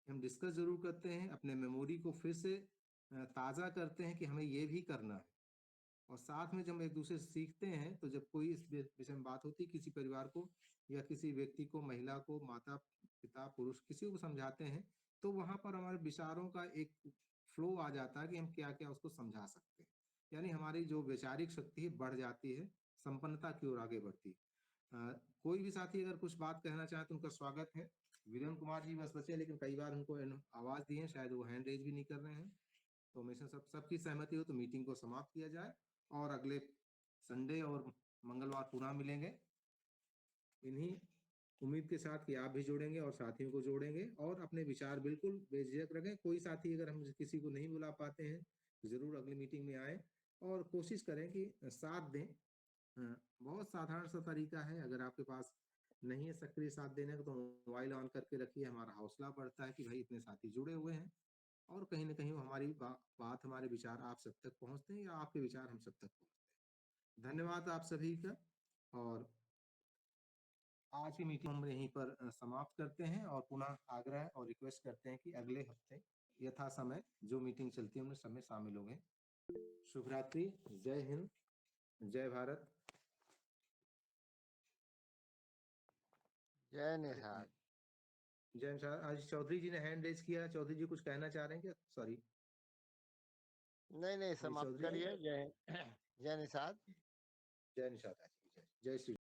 हम डिस्कस जरूर करते हैं, अपने मेमोरी को फिर से ताज़ा करते हैं कि हमें ये भी करना है और साथ में जब हम एक दूसरे से सीखते हैं तो जब कोई इस विषय में बात होती है, किसी परिवार को या किसी व्यक्ति को, महिला को, माता पिता पुरुष किसी को समझाते हैं तो वहां पर हमारे विचारों का एक फ्लो आ जाता है कि हम क्या क्या उसको समझा सकते हैं, यानी हमारी जो वैचारिक शक्ति है बढ़ जाती है, संपन्नता की ओर आगे बढ़ती है। कोई भी साथी अगर कुछ बात कहना चाहे तो उनका स्वागत है। वीरेंद्र कुमार जी बस बचे, लेकिन कई बार उनको आवाज दी है, शायद वो हैंड रेज भी नहीं कर रहे हैं। तो हमेशा सबकी सहमति हो तो मीटिंग को समाप्त किया जाए और अगले संडे और मंगलवार पुनः मिलेंगे, इन्हीं उम्मीद के साथ कि आप भी जोड़ेंगे और साथियों को जोड़ेंगे और अपने विचार बिल्कुल बेझिझक रखें। कोई साथी अगर हम किसी को नहीं बुला पाते हैं तो जरूर अगली मीटिंग में आए और कोशिश करें कि साथ दें। बहुत साधारण सा तरीका है, अगर आपके पास नहीं है सक्रिय साथ देने का तो मोबाइल ऑन करके रखिए, हमारा हौसला बढ़ता है कि भाई इतने साथी जुड़े हुए हैं और कहीं ना कहीं वो हमारी बात हमारे विचार आप सब तक पहुंचते हैं या आपके विचार हम सब तक पहुंचते हैं। धन्यवाद आप सभी का और आज की मीटिंग हम यहीं पर समाप्त करते हैं और पुनः आग्रह और रिक्वेस्ट करते हैं कि अगले हफ्ते यथा समय जो मीटिंग चलती है उनमें सब में शामिल होंगे। शुभ रात्रि, जय हिंद, जय भारत, जय निषाद। जय निषाद। आज चौधरी जी ने हैंड रेज किया, चौधरी जी कुछ कहना चाह रहे हैं क्या? सॉरी, नहीं समाप्त चौधरी जी। करिए। जय निषाद। जय निषाद। जय श्री